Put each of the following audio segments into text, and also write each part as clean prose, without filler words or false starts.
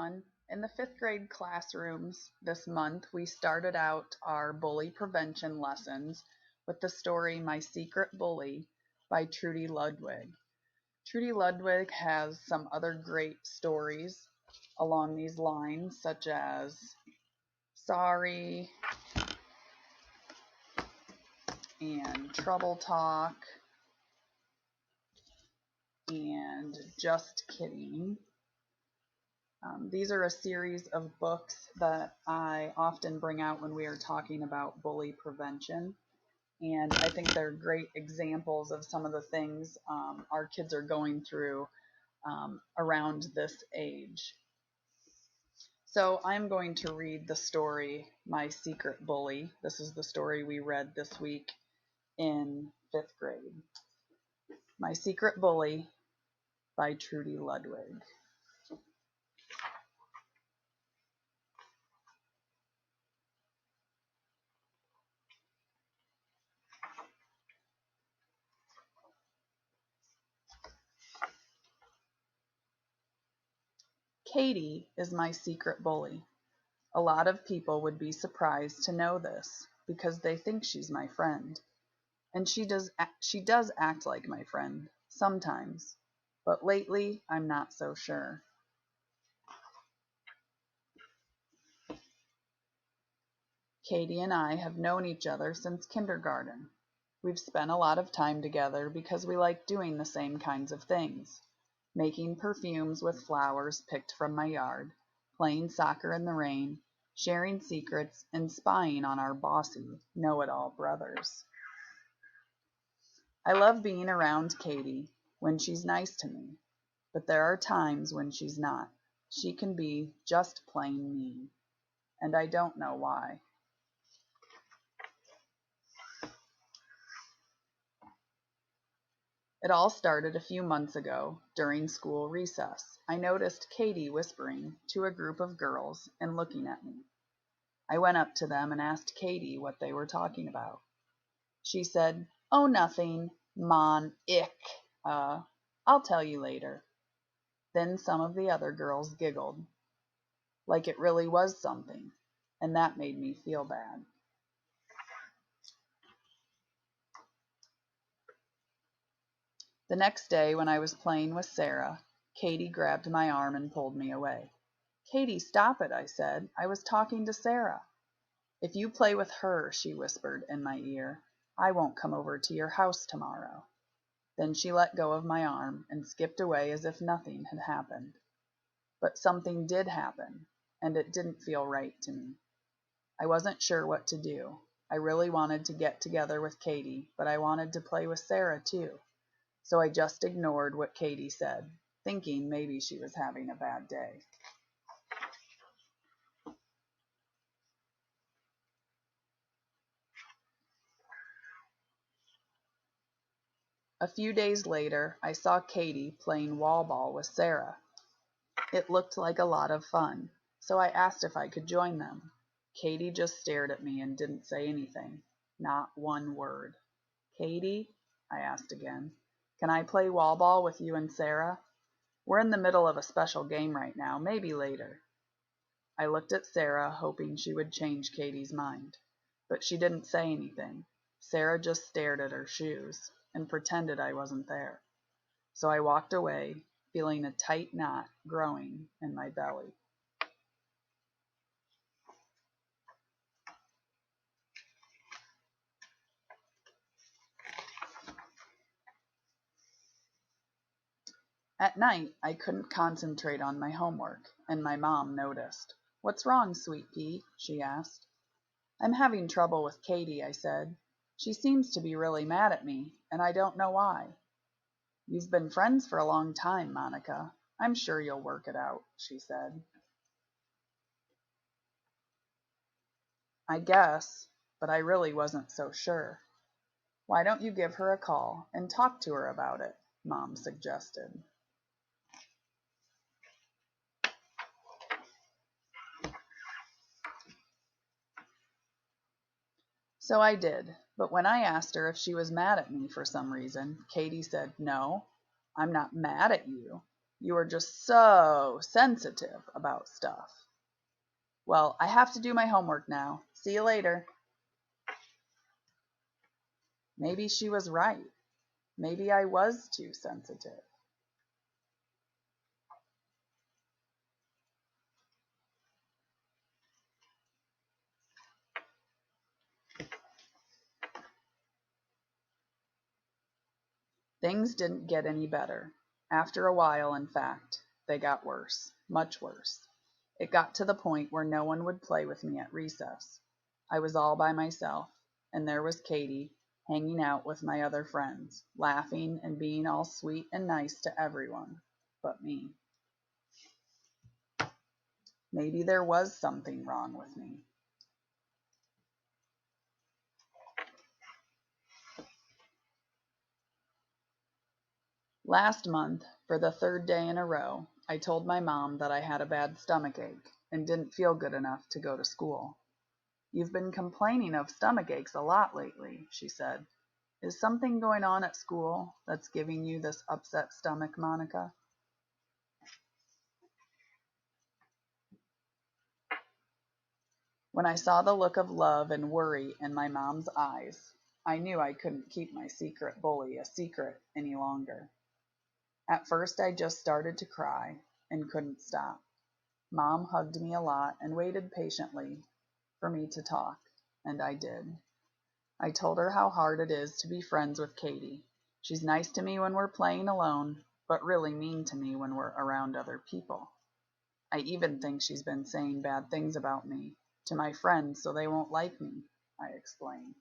everyone. In the fifth grade classrooms this month, we started out our bully prevention lessons with the story My Secret Bully by Trudy Ludwig. Trudy Ludwig has some other great stories along these lines, such as Sorry and Trouble Talk and Just Kidding. These are a series of books that I often bring out when we are talking about bully prevention. And I think they're great examples of some of the things our kids are going through around this age. So I'm going to read the story, My Secret Bully. This is the story we read this week in fifth grade. My Secret Bully by Trudy Ludwig. Katie is my secret bully. A lot of people would be surprised to know this because they think she's my friend. And she does act like my friend sometimes. But lately, I'm not so sure. Katie and I have known each other since kindergarten. We've spent a lot of time together because we like doing the same kinds of things. Making perfumes with flowers picked from my yard, playing soccer in the rain, sharing secrets, and spying on our bossy, know-it-all brothers. I love being around Katie when she's nice to me, but there are times when she's not. She can be just plain mean, and I don't know why. It all started a few months ago, during school recess. I noticed Katie whispering to a group of girls and looking at me. I went up to them and asked Katie what they were talking about. She said, "Oh, nothing, Mon, ick. I'll tell you later." Then some of the other girls giggled, like it really was something, and that made me feel bad. The next day, when I was playing with Sarah, Katie grabbed my arm and pulled me away. "Katie, stop it," I said. "I was talking to Sarah." "If you play with her," she whispered in my ear, "I won't come over to your house tomorrow." Then she let go of my arm and skipped away as if nothing had happened. But something did happen, and it didn't feel right to me. I wasn't sure what to do. I really wanted to get together with Katie, but I wanted to play with Sarah too. So I just ignored what Katie said, thinking maybe she was having a bad day. A few days later, I saw Katie playing wall ball with Sarah. It looked like a lot of fun, so I asked if I could join them. Katie just stared at me and didn't say anything, not one word. "Katie," I asked again, "can I play wall ball with you and Sarah? We're in the middle of a special game right now, maybe later." I looked at Sarah, hoping she would change Katie's mind, but she didn't say anything. Sarah just stared at her shoes and pretended I wasn't there. So I walked away, feeling a tight knot growing in my belly. At night, I couldn't concentrate on my homework, and my mom noticed. "What's wrong, Sweet Pea?" she asked. "I'm having trouble with Katie," I said. "She seems to be really mad at me, and I don't know why." "You've been friends for a long time, Monica. I'm sure you'll work it out," she said. I guess, but I really wasn't so sure. "Why don't you give her a call and talk to her about it?" Mom suggested. So I did, but when I asked her if she was mad at me for some reason, Katie said, "No, I'm not mad at you. You were just so sensitive about stuff. Well, I have to do my homework now. See you later. Maybe she was right. Maybe I was too sensitive. Things didn't get any better. After a while, in fact, they got worse, much worse. It got to the point where no one would play with me at recess. I was all by myself, and there was Katie hanging out with my other friends, laughing and being all sweet and nice to everyone but me. Maybe there was something wrong with me. Last month, for the third day in a row, I told my mom that I had a bad stomach ache and didn't feel good enough to go to school. "You've been complaining of stomach aches a lot lately," she said. "Is something going on at school that's giving you this upset stomach, Monica?" When I saw the look of love and worry in my mom's eyes, I knew I couldn't keep my secret bully a secret any longer. At first I just started to cry and couldn't stop. Mom hugged me a lot and waited patiently for me to talk, and I did. I told her how hard it is to be friends with Katie. She's nice to me when we're playing alone, but really mean to me when we're around other people. I even think she's been saying bad things about me to my friends so they won't like me, I explained.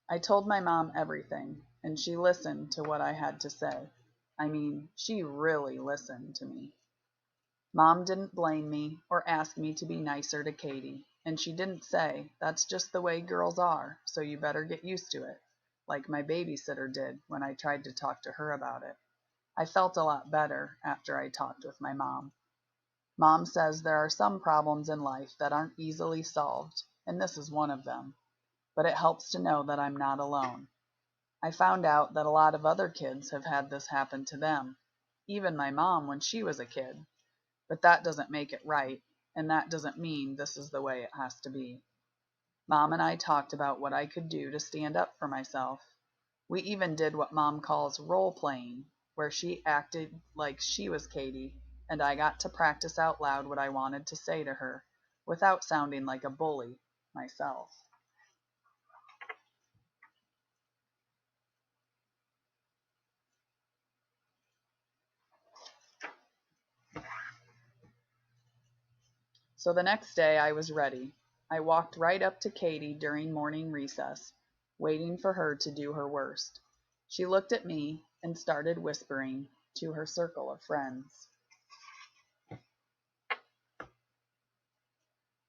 I told my mom everything, and she listened to what I had to say. I mean, she really listened to me. Mom didn't blame me or ask me to be nicer to Katie, and she didn't say, "That's just the way girls are, so you better get used to it," like my babysitter did when I tried to talk to her about it. I felt a lot better after I talked with my mom. Mom says there are some problems in life that aren't easily solved, and this is one of them, but it helps to know that I'm not alone. I found out that a lot of other kids have had this happen to them, even my mom when she was a kid. But that doesn't make it right, and that doesn't mean this is the way it has to be. Mom and I talked about what I could do to stand up for myself. We even did what Mom calls role playing, where she acted like she was Katie, and I got to practice out loud what I wanted to say to her, without sounding like a bully myself. So the next day I was ready. I walked right up to Katie during morning recess, waiting for her to do her worst. She looked at me and started whispering to her circle of friends.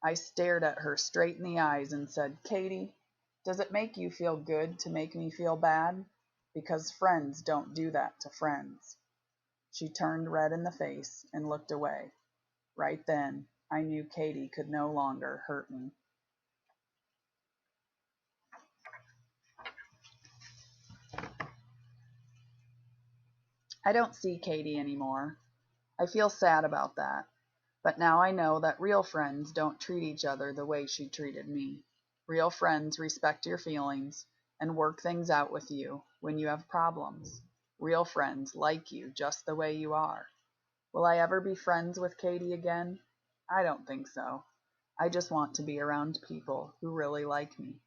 I stared at her straight in the eyes and said, "Katie, does it make you feel good to make me feel bad? Because friends don't do that to friends." She turned red in the face and looked away. Right then, I knew Katie could no longer hurt me. I don't see Katie anymore. I feel sad about that. But now I know that real friends don't treat each other the way she treated me. Real friends respect your feelings and work things out with you when you have problems. Real friends like you just the way you are. Will I ever be friends with Katie again? I don't think so. I just want to be around people who really like me.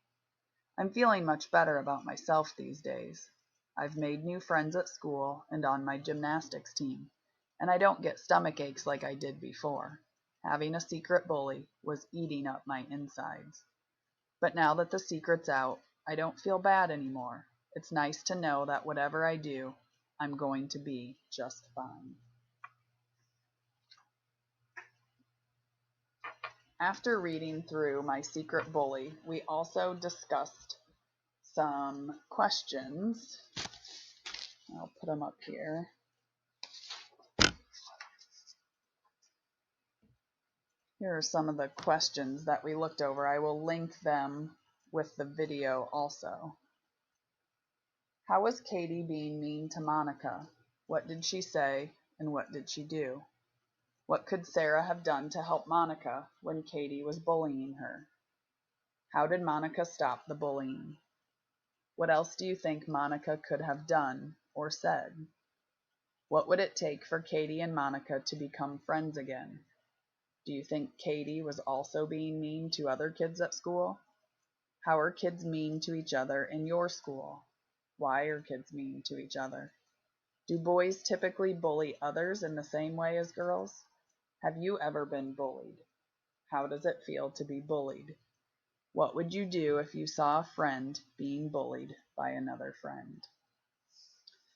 I'm feeling much better about myself these days. I've made new friends at school and on my gymnastics team, and I don't get stomach aches like I did before. Having a secret bully was eating up my insides. But now that the secret's out, I don't feel bad anymore. It's nice to know that whatever I do, I'm going to be just fine. After reading through my secret bully, we also discussed some questions. I'll put them up here. Here are some of the questions that we looked over. I will link them with the video also. How was Katie being mean to Monica? What did she say, and what did she do? What could Sarah have done to help Monica when Katie was bullying her? How did Monica stop the bullying? What else do you think Monica could have done or said? What would it take for Katie and Monica to become friends again? Do you think Katie was also being mean to other kids at school? How are kids mean to each other in your school? Why are kids mean to each other? Do boys typically bully others in the same way as girls? Have you ever been bullied? How does it feel to be bullied? What would you do if you saw a friend being bullied by another friend?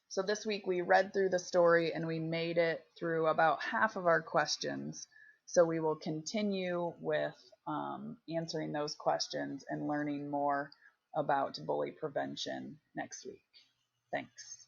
So this week we read through the story and we made it through about half of our questions. So we will continue with answering those questions and learning more about bully prevention next week. Thanks.